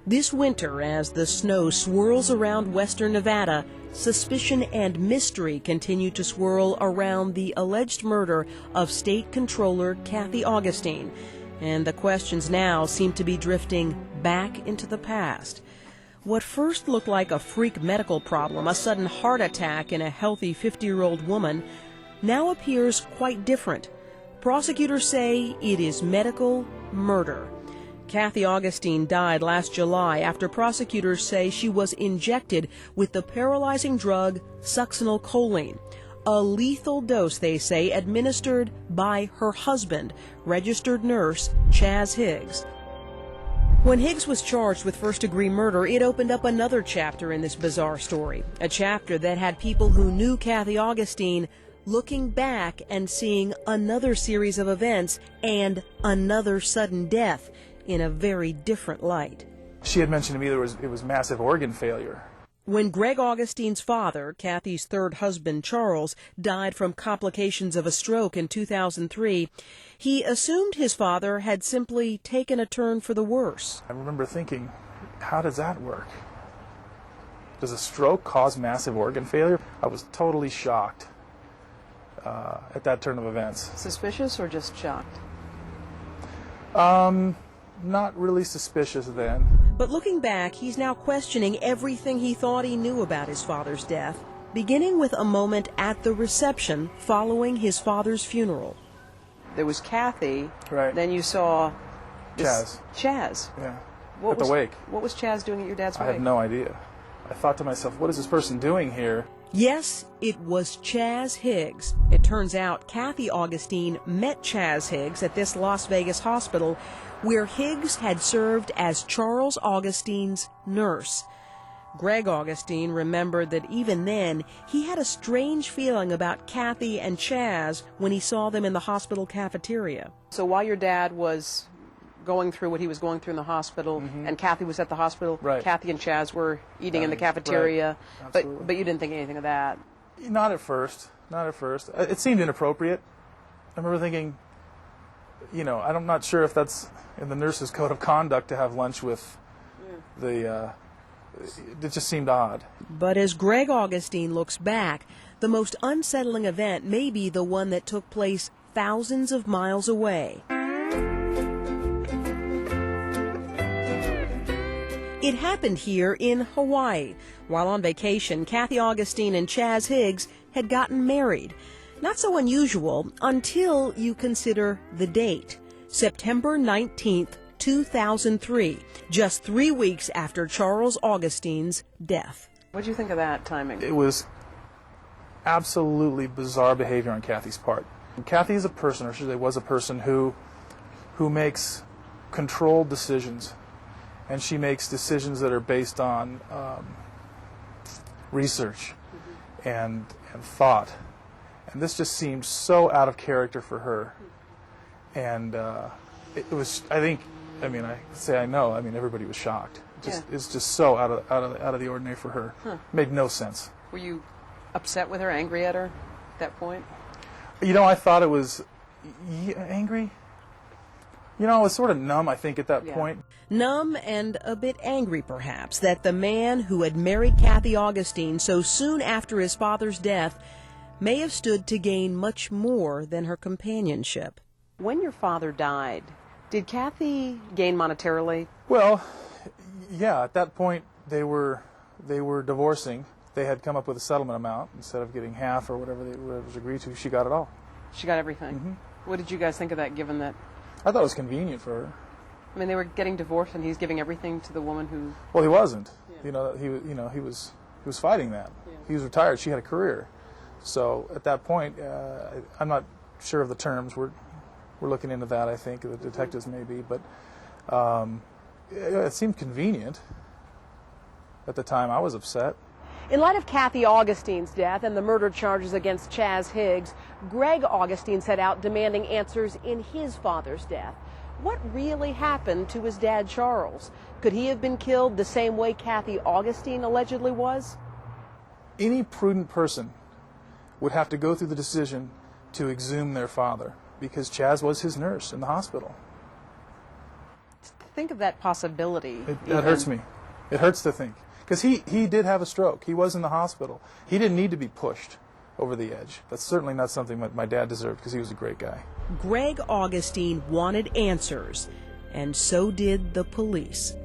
This winter, as the snow swirls around western Nevada, suspicion and mystery continue to swirl around the alleged murder of State Controller Kathy Augustine. And the questions now seem to be drifting back into the past. What first looked like a freak medical problem, a sudden heart attack in a healthy 50-year-old woman, now appears quite different. Prosecutors say it is medical murder. Kathy Augustine died last July after prosecutors say she was injected with the paralyzing drug succinylcholine, a lethal dose, they say, administered by her husband, registered nurse Chaz Higgs. When Higgs was charged with first-degree murder, it opened up another chapter in this bizarre story, a chapter that had people who knew Kathy Augustine looking back and seeing another series of events and another sudden death in a very different light. She had mentioned to me it was massive organ failure. When Greg Augustine's father, Kathy's third husband, Charles, died from complications of a stroke in 2003, he assumed his father had simply taken a turn for the worse. I remember thinking, how does that work? Does a stroke cause massive organ failure? I was totally shocked at that turn of events. Suspicious or just shocked? Not really suspicious then. But looking back, he's now questioning everything he thought he knew about his father's death, beginning with a moment at the reception following his father's funeral. There was Kathy. Right. Then you saw Chaz. Chaz. Yeah. What at the wake. What was Chaz doing at your dad's I wake? have no idea. I thought to myself, what is this person doing here? Yes, it was Chaz Higgs. It turns out Kathy Augustine met Chaz Higgs at this Las Vegas hospital where Higgs had served as Charles Augustine's nurse. Greg Augustine remembered that even then, he had a strange feeling about Kathy and Chaz when he saw them in the hospital cafeteria. So while your dad was going through what he was going through in the hospital, and Kathy was at the hospital, right. Kathy and Chaz were eating in the cafeteria, right. but you didn't think anything of that. Not at first. Not at first. It seemed inappropriate. I remember thinking, I'm not sure if that's in the nurse's code of conduct to have lunch with the... It just seemed odd. But as Greg Augustine looks back, the most unsettling event may be the one that took place thousands of miles away. It happened here in Hawaii. While on vacation, Kathy Augustine and Chaz Higgs had gotten married. Not so unusual until you consider the date, September 19th, 2003, just 3 weeks after Charles Augustine's death. What did you think of that timing? It was absolutely bizarre behavior on Kathy's part. Kathy is a person, or should I say was a person, who makes controlled decisions. And she makes decisions that are based on research and thought. And this just seemed so out of character for her. And it was, I know, everybody was shocked. It's just so out of the ordinary for her. Made no sense. Were you upset with her, angry at her at that point? I thought it was angry. I was sort of numb, I think, at that point. Numb and a bit angry, perhaps, that the man who had married Kathy Augustine so soon after his father's death may have stood to gain much more than her companionship. When your father died, did Kathy gain monetarily? Well, yeah, at that point they were divorcing. They had come up with a settlement amount. Instead of getting half or whatever was agreed to, she got it all. She got everything? Mm-hmm. What did you guys think of that, given that? I thought it was convenient for her. They were getting divorced, and he's giving everything to the woman who... Well, he wasn't. Yeah. He was fighting that. Yeah. He was retired. She had a career. So at that point, I'm not sure of the terms. We're looking into that, I think. The detectives may be. But it seemed convenient. At the time, I was upset. In light of Kathy Augustine's death and the murder charges against Chaz Higgs, Greg Augustine set out demanding answers in his father's death. What really happened to his dad, Charles? Could he have been killed the same way Kathy Augustine allegedly was? Any prudent person would have to go through the decision to exhume their father, because Chaz was his nurse in the hospital. think of that possibility? That hurts me. It hurts to think. Because he did have a stroke. He was in the hospital. He didn't need to be pushed over the edge. That's certainly not something that my dad deserved, because he was a great guy. Greg Augustine wanted answers, and so did the police.